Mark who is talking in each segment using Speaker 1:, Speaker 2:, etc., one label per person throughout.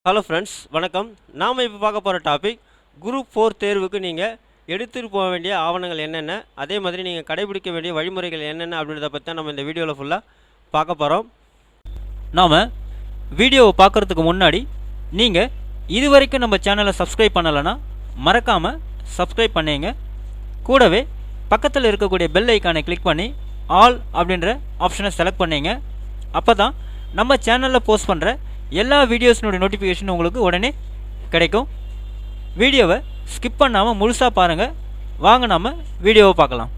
Speaker 1: Hello friends, வணக்கம். நாம் இப்போ பார்க்க போகிற டாபிக் குரூப் 4 தேர்வுக்கு நீங்கள் எடுத்துகிட்டு போக வேண்டிய ஆவணங்கள் என்னென்ன, அதே மாதிரி நீங்கள் கடைபிடிக்க வேண்டிய வழிமுறைகள் என்னென்ன அப்படின்றத பற்றி தான் நம்ம இந்த வீடியோவில் ஃபுல்லாக பார்க்க போகிறோம்.
Speaker 2: நாம் வீடியோவை பார்க்குறதுக்கு முன்னாடி நீங்கள் இது வரைக்கும் நம்ம சேனலை சப்ஸ்கிரைப் பண்ணலைன்னா மறக்காமல் சப்ஸ்கிரைப் பண்ணிங்க. கூடவே பக்கத்தில் இருக்கக்கூடிய பெல் ஐக்கானை கிளிக் பண்ணி ஆல் அப்படின்ற ஆப்ஷனை செலக்ட் பண்ணிங்க. அப்போ தான் நம்ம சேனலில் போஸ்ட் பண்ணுற எல்லா வீடியோஸ்னுடைய நோட்டிஃபிகேஷன் உங்களுக்கு உடனே கிடைக்கும். வீடியோவை ஸ்கிப் பண்ணாமல் முழுசாக பாருங்கள். வாங்க நம்ம வீடியோவை பார்க்கலாம்.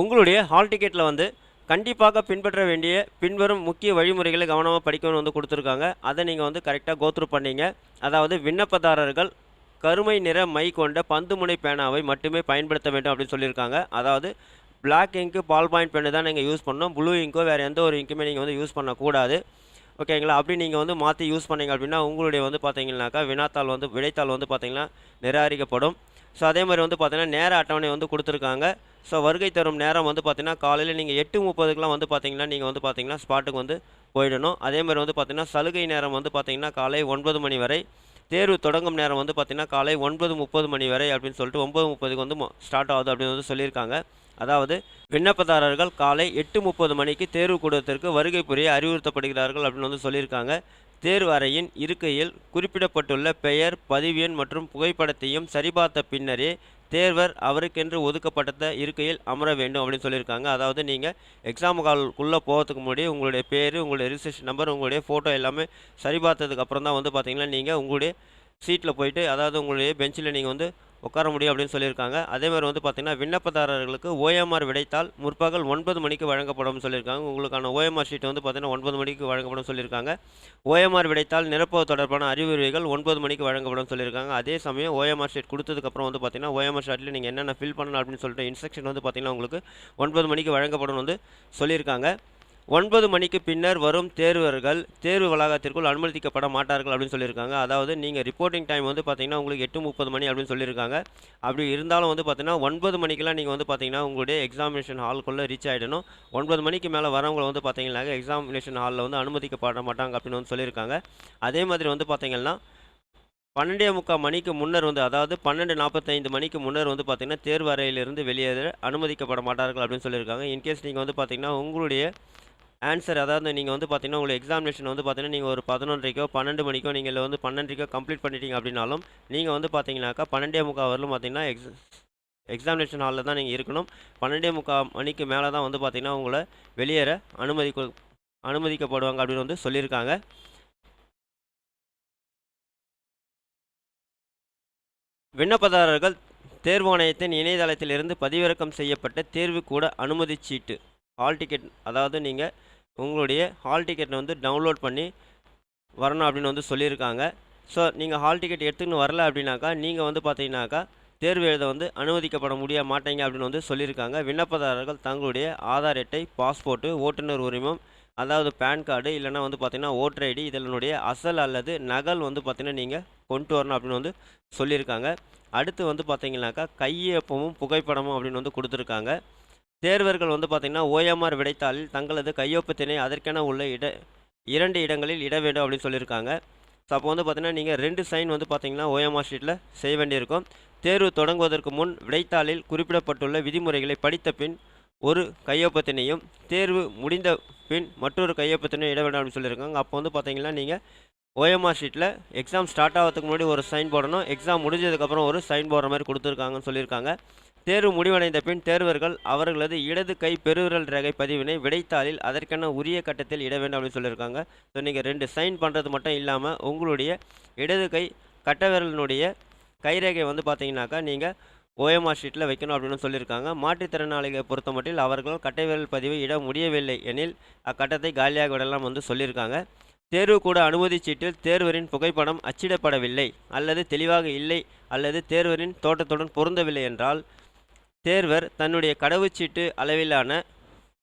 Speaker 1: உங்களுடைய ஹால் டிக்கெட்டில் கண்டிப்பாக பின்பற்ற வேண்டிய பின்வரும் முக்கிய வழிமுறைகளை கவனமாக படிக்கணும்னு கொடுத்துருக்காங்க. அதை நீங்கள் கரெக்டாக கோத்ரூ பண்ணீங்க. அதாவது விண்ணப்பதாரர்கள் கருமை நிற மை கொண்ட பந்து முனை பேனாவை மட்டுமே பயன்படுத்த வேண்டும் அப்படின்னு சொல்லியிருக்காங்க. அதாவது பிளாக் இங்கு பால் பாயிண்ட் பென்னு தான் நீங்கள் யூஸ் பண்ணணும். ப்ளூ இங்கோ வேறு எந்த ஒரு இங்க்குமே நீங்கள் யூஸ் பண்ணக்கூடாது. ஓகேங்களா? அப்படி நீங்கள் மாற்றி யூஸ் பண்ணிங்க அப்படின்னா உங்களுடைய பார்த்தீங்கன்னாக்கா விடைத்தாள் பார்த்தீங்கன்னா நிராகரிக்கப்படும். ஸோ அதே மாதிரி பார்த்தீங்கன்னா நேர அட்டவணை கொடுத்துருக்காங்க. ஸோ வருகை தரும் நேரம் பார்த்தீங்கன்னா காலையில் நீங்கள் 8:30க்குலாம் பார்த்தீங்கன்னா நீங்கள் பார்த்தீங்கன்னா ஸ்பாட்டுக்கு போயிடணும். அதே மாதிரி பார்த்தீங்கன்னா சலுகை நேரம் பார்த்தீங்கன்னா காலை 9 மணி வரை. தேர்வு தொடங்கும் நேரம் பார்த்தீங்கன்னா காலை 9:30 மணி வரை அப்படின்னு சொல்லிட்டு 9:30க்கு ஸ்டார்ட் ஆகுது அப்படின்னு சொல்லியிருக்காங்க. அதாவது விண்ணப்பதாரர்கள் காலை 8:30 மணிக்கு தேர்வு கூடத்திற்கு வருகை புரிய அறிவுறுத்தப்படுகிறார்கள் அப்படின்னு சொல்லியிருக்காங்க. தேர்வு அறையின் இருக்கையில் குறிப்பிடப்பட்டுள்ள பெயர், பதிவு எண் மற்றும் புகைப்படத்தையும் சரிபார்த்த பின்னரே தேர்வர் அவருக்கென்று ஒதுக்கப்பட்ட இருக்கையில் அமர வேண்டும் அப்படின்னு சொல்லியிருக்காங்க. அதாவது நீங்கள் எக்ஸாம் ஹாலுக்குள்ளே போகிறதுக்கு முன்னாடி உங்களுடைய பேர், உங்களுடைய ரிஜிஸ்ட்ரேஷன் நம்பர், உங்களுடைய ஃபோட்டோ எல்லாமே சரிபார்த்ததுக்கப்புறம் தான் பார்த்தீங்கன்னா நீங்கள் உங்களுடைய சீட்டில் போயிட்டு, அதாவது உங்களுடைய பெஞ்சில் நீங்கள் உட்கார முடியும் அப்படின்னு சொல்லியிருக்காங்க. அதே மாதிரி பார்த்தீங்கன்னா விண்ணப்பதாரர்களுக்கு ஓஎம்ஆர் விடைத்தாள் முற்பகல் 9 மணிக்கு வழங்கப்படும் சொல்லியிருக்காங்க. உங்களுக்கான ஓஎம்ஆர் ஷீட் பார்த்தீங்கன்னா 9 மணிக்கு வழங்கப்படும் சொல்லியிருக்காங்க. ஓஎம்ஆர் விடைத்தாள் நிரப்புவது தொடர்பான அறிவுரைகள் 9 மணிக்கு வழங்கப்படும் சொல்லியிருக்காங்க. அதே சமயம் ஓஎம்ஆர் ஷீட் கொடுத்ததுக்கப்புறம் பார்த்தீங்கன்னா ஓஎம்ஆர் ஷீட்டில் நீங்கள் என்னென்ன ஃபில் பண்ணணும் அப்படின்னு சொல்லிட்டு இன்ஸ்ட்ரக்ஷன் பார்த்தீங்கன்னா உங்களுக்கு 9 மணிக்கு வழங்கப்படும் சொல்லியிருக்காங்க. 9 மணிக்கு பின்னர் வரும் தேர்வர்கள் தேர்வு வளாகத்திற்குள் அனுமதிக்கப்பட மாட்டார்கள் அப்படின்னு சொல்லியிருக்காங்க. அதாவது நீங்கள் ரிப்போர்ட்டிங் டைம் பார்த்தீங்கன்னா உங்களுக்கு 8:30 மணி அப்படின்னு சொல்லியிருக்காங்க. அப்படி இருந்தாலும் பார்த்தீங்கன்னா 9 மணிக்கெலாம் நீங்கள் பார்த்தீங்கன்னா உங்களுடைய எக்ஸாமினேஷன் ஹாலுக்குள்ளே ரீச் ஆகிடணும். 9 மணிக்கு மேலே வரவங்களை பார்த்தீங்கன்னா எக்ஸாமினேஷன் ஹாலில் அனுமதிக்கப்பட மாட்டாங்க அப்படின்னு சொல்லியிருக்காங்க. அதே மாதிரி பார்த்தீங்கன்னா 12:45 மணிக்கு முன்னர் அதாவது 12:45 மணிக்கு முன்னர் பார்த்தீங்கன்னா தேர்வு அறையிலிருந்து வெளியேற அனுமதிக்கப்பட மாட்டார்கள் அப்படின்னு சொல்லியிருக்காங்க. இன்கேஸ் நீங்கள் பார்த்தீங்கன்னா உங்களுடைய ஆன்சர், அதாவது நீங்கள் பார்த்தீங்கன்னா உங்களுக்கு எக்ஸாமினேஷன் பார்த்தீங்கன்னா நீங்கள் ஒரு 11:30க்கோ 12 மணிக்கோ நீங்கள் 12:30க்கோ கம்ப்ளீட் பண்ணிட்டீங்க அப்படின்னாலும் நீங்கள் பார்த்தீங்கன்னாக்கா 12:45 வரலும் பார்த்தீங்கன்னா எக்ஸாமினேஷன் ஹாலில் தான் நீங்கள் இருக்கணும். 12:45 மணிக்கு மேலே தான் பார்த்தீங்கன்னா உங்களை வெளியேற அனுமதிக்கப்படுவாங்க அப்படின்னு சொல்லியிருக்காங்க. விண்ணப்பதாரர்கள் தேர்வு ஆணையத்தின் இணையதளத்திலிருந்து பதிவிறக்கம் செய்யப்பட்ட தேர்வு கூட அனுமதி சீட்டு ஹால் டிக்கெட், அதாவது நீங்கள் உங்களுடைய ஹால் டிக்கெட்டை டவுன்லோட் பண்ணி வரணும் அப்படின்னு சொல்லியிருக்காங்க. ஸோ நீங்கள் ஹால் டிக்கெட் எடுத்துக்கின்னு வரல அப்படின்னாக்கா நீங்கள் பார்த்தீங்கன்னாக்கா தேர்வு எழுத அனுமதிக்கப்பட மாட்டீங்க அப்படின்னு சொல்லியிருக்காங்க. விண்ணப்பதாரர்கள் தங்களுடைய ஆதார் அட்டை, பாஸ்போர்ட்டு, ஓட்டுநர் உரிமம், அதாவது பேன் கார்டு, இல்லைனா பார்த்தீங்கன்னா ஓட்டர் ஐடி இதனுடைய அசல் அல்லது நகல் பார்த்தீங்கன்னா நீங்கள் கொண்டு வரணும் அப்படின்னு சொல்லியிருக்காங்க. அடுத்து பார்த்தீங்கன்னாக்கா கையொப்பமும் புகைப்படமும் அப்படின்னு கொடுத்துருக்காங்க. தேர்வர்கள் பார்த்தீங்கன்னா ஓஎம்ஆர் விடைத்தாளில் தங்களது கையொப்பத்தினை அதற்கென உள்ள 2 இடங்களில் இட வேண்டும் அப்படின்னு சொல்லியிருக்காங்க. ஸோ அப்போ பார்த்தீங்கன்னா நீங்கள் 2 சைன் பார்த்தீங்கன்னா ஓஎம்ஆர் ஷீட்டில் செய்ய வேண்டியிருக்கும். தேர்வு தொடங்குவதற்கு முன் விடைத்தாளில் குறிப்பிடப்பட்டுள்ள விதிமுறைகளை படித்த பின் ஒரு கையொப்பத்தினையும், தேர்வு முடிந்த பின் மற்றொரு கையொப்பத்தினையும் இட வேண்டும் அப்படின்னு சொல்லியிருக்காங்க. அப்போ பார்த்தீங்கன்னா நீங்கள் ஓஎம்ஆர் ஷீட்டில் எக்ஸாம் ஸ்டார்ட் ஆகிறதுக்கு முன்னாடி ஒரு சைன் போடணும், எக்ஸாம் முடிஞ்சதுக்கப்புறம் ஒரு சைன் போடுற மாதிரி கொடுத்துருக்காங்கன்னு சொல்லியிருக்காங்க. தேர்வு முடிவடைந்த பின் தேர்வர்கள் அவர்களது இடது கை பெருவிரல் ரேகை பதிவினை விடைத்தாளில் அதற்கென உரிய கட்டத்தில் இட வேண்டும் அப்படின்னு சொல்லியிருக்காங்க. ஸோ நீங்கள் 2 சைன் பண்ணுறது மட்டும் இல்லாமல் உங்களுடைய இடது கை கட்டவிரலினுடைய கைரேகை பார்த்தீங்கன்னாக்கா நீங்கள் ஓஎம்ஆர் ஷீட்டில் வைக்கணும் அப்படின்னு சொல்லியிருக்காங்க. மாற்றுத்திறனாளிகளை பொறுத்த மட்டில் அவர்கள் கட்டைவிரல் பதிவை இட முடியவில்லை எனில் அக்கட்டத்தை காலியாக விடலாம் சொல்லியிருக்காங்க. தேர்வு கூட அனுமதி சீட்டில் தேர்வரின் புகைப்படம் அச்சிடப்படவில்லை அல்லது தெளிவாக இல்லை அல்லது தேர்வரின் தோற்றத்துடன் பொருந்தவில்லை என்றால் தேர்வர் தன்னுடைய கடவுச்சீட்டு அளவிலான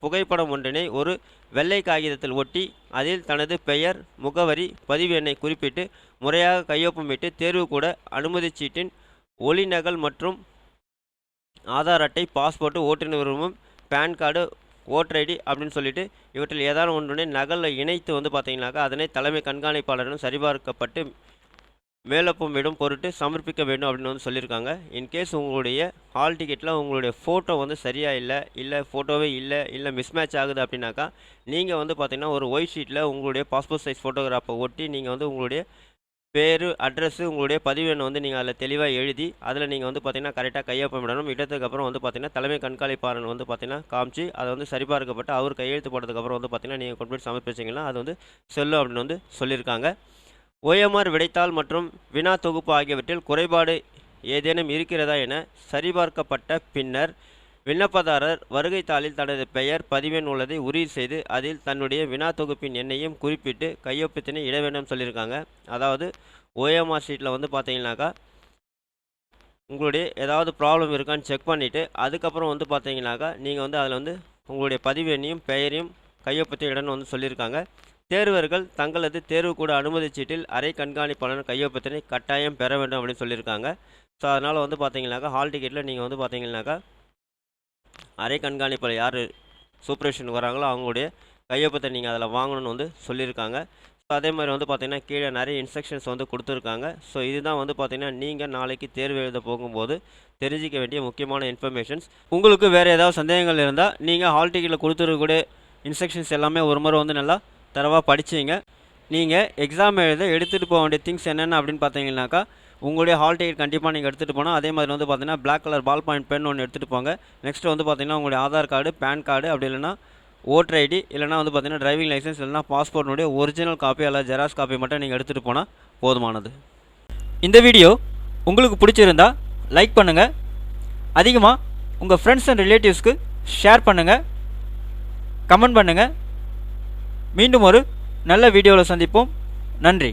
Speaker 1: புகைப்படம் ஒன்றினை ஒரு வெள்ளை காகிதத்தில் ஒட்டி அதில் தனது பெயர், முகவரி, பதிவு எண்ணை குறிப்பிட்டு முறையாக கையொப்பமிட்டு தேர்வு கூட அனுமதி சீட்டின் ஒளிநகல் மற்றும் ஆதார் அட்டை, பாஸ்போர்ட்டு, ஓட்டுநர் உரிமம், பேன் கார்டு ஓட்டர் ஐடி அப்படின்னு சொல்லிட்டு இவற்றில் ஏதாவது ஒன்றுடைய நகலில் இணைத்து வந்து பார்த்தீங்கன்னாக்கா அதனை தலைமை கண்காணிப்பாளரிடம் சரிபார்க்கப்பட்டு மேலப்பும் விடும் பொருட்டு சமர்ப்பிக்க வேண்டும் அப்படின்னு வந்து சொல்லியிருக்காங்க. இன்கேஸ் உங்களுடைய ஹால் டிக்கெட்டில் உங்களுடைய ஃபோட்டோ வந்து சரியாக இல்லை ஃபோட்டோவே இல்லை மிஸ்மேட்ச் ஆகுது அப்படின்னாக்கா நீங்கள் வந்து பார்த்திங்கன்னா ஒரு ஒயிட் ஷீட்டில் உங்களுடைய பாஸ்போர்ட் சைஸ் ஃபோட்டோகிராஃபை ஒட்டி நீங்கள் வந்து உங்களுடைய பேர் அட்ரஸ்ஸு உங்களுடைய பதிவு எண்ணை வந்து நீங்கள் அதில் தெளிவாக எழுதி அதில் நீங்கள் வந்து பார்த்திங்கன்னா கரெக்டாக கையொப்பமிடணும். இடத்துக்கப்புறம் வந்து பார்த்திங்கன்னா தலைமை கண்காணிப்பாளர் வந்து பார்த்திங்கன்னா காமிச்சு அதை வந்து சரிபார்க்கப்பட்டு அவர் கையெழுத்து போட்டதுக்கப்புறம் வந்து பார்த்திங்கன்னா நீங்கள் கொண்டு போய் சமர்ப்பிச்சிங்கன்னா அது வந்து செல்லும் அப்படின்னு வந்து சொல்லியிருக்காங்க. OMR விடைத்தாள் மற்றும் வினா தொகுப்பு ஆகியவற்றில் குறைபாடு ஏதேனும் இருக்கிறதா என சரிபார்க்கப்பட்ட பின்னர் விண்ணப்பதாரர் வருகை தாளில் தனது பெயர் பதிவெண் உள்ளதை உறுதி செய்து அதில் தன்னுடைய வினா தொகுப்பின் எண்ணையும் குறிப்பிட்டு கையொப்பத்தினை இட வேண்டும் சொல்லியிருக்காங்க. அதாவது OMR ஷீட்டில் வந்து பார்த்தீங்கன்னாக்கா உங்களுடைய ஏதாவது ப்ராப்ளம் இருக்கான்னு செக் பண்ணிவிட்டு அதுக்கப்புறம் வந்து பார்த்தீங்கன்னாக்கா நீங்கள் வந்து அதில் வந்து உங்களுடைய பதிவு எண்ணையும் பெயரையும் கையொப்பத்தை இடன்னு வந்து சொல்லியிருக்காங்க. தேர்வர்கள் தங்களது தேர்வுக்கூட அனுமதிச் சீட்டில் அரை கண்காணிப்பாளர் கையொப்பத்தினை கட்டாயம் பெற வேண்டும் அப்படின்னு சொல்லியிருக்காங்க. ஸோ அதனால் வந்து பார்த்தீங்கன்னாக்கா ஹால் டிக்கெட்டில் நீங்கள் வந்து பார்த்தீங்கன்னாக்கா அரை கண்காணிப்பாளர் யார் சூப்பர்விஷனுக்கு வராங்களோ அவங்களுடைய கையொப்பத்தை நீங்கள் அதில் வாங்கணும்னு வந்து சொல்லியிருக்காங்க. ஸோ அதே மாதிரி வந்து பார்த்திங்கன்னா கீழே நிறைய இன்ஸ்ட்ரக்ஷன்ஸ் வந்து கொடுத்துருக்காங்க. ஸோ இதுதான் வந்து பார்த்திங்கன்னா நீங்கள் நாளைக்கு தேர்வு எழுத போகும்போது தெரிஞ்சிக்க வேண்டிய முக்கியமான இன்ஃபர்மேஷன்ஸ். உங்களுக்கு வேறு ஏதாவது சந்தேகங்கள் இருந்தால் நீங்கள் ஹால் டிக்கெட்டில் கொடுத்துருக்கக்கூடிய இன்ஸ்ட்ரக்ஷன்ஸ் எல்லாமே ஒரு முறை வந்து நல்லா தரவாக படிச்சிங்க. நீங்கள் எக்ஸாம் எழுத எடுத்துகிட்டு போக வேண்டிய திங்ஸ் என்னென்ன அப்படின்னு பார்த்தீங்கன்னாக்கா உங்களுடைய ஹால் டிக்கெட் கண்டிப்பாக நீங்கள் எடுத்துகிட்டு போனால் அதே மாதிரி வந்து பார்த்தீங்கன்னா black colour ball point pen ஒன்று எடுத்துகிட்டு போங்க. நெக்ஸ்ட்டு வந்து பார்த்தீங்கன்னா உங்களுடைய ஆதார் கார்டு, பேன் கார்டு, அப்படி இல்லைனா ஓட்டர் ஐடி, இல்லைனா வந்து பார்த்தீங்கன்னா டிரைவிங் லைசன்ஸ், இல்லைனா பாஸ்போர்ட்னுடைய ஒரிஜினல் காப்பி அல்லது ஜெராக்ஸ் காப்பி மட்டும் நீங்கள் எடுத்துகிட்டு போனால் போதுமானது.
Speaker 2: இந்த வீடியோ உங்களுக்கு பிடிச்சிருந்தா லைக் பண்ணுங்கள், அதிகமாக உங்கள் ஃப்ரெண்ட்ஸ் அண்ட் ரிலேட்டிவ்ஸ்க்கு ஷேர் பண்ணுங்கள், கமெண்ட் பண்ணுங்கள். மீண்டும் ஒரு நல்ல வீடியோவில் சந்திப்போம். நன்றி.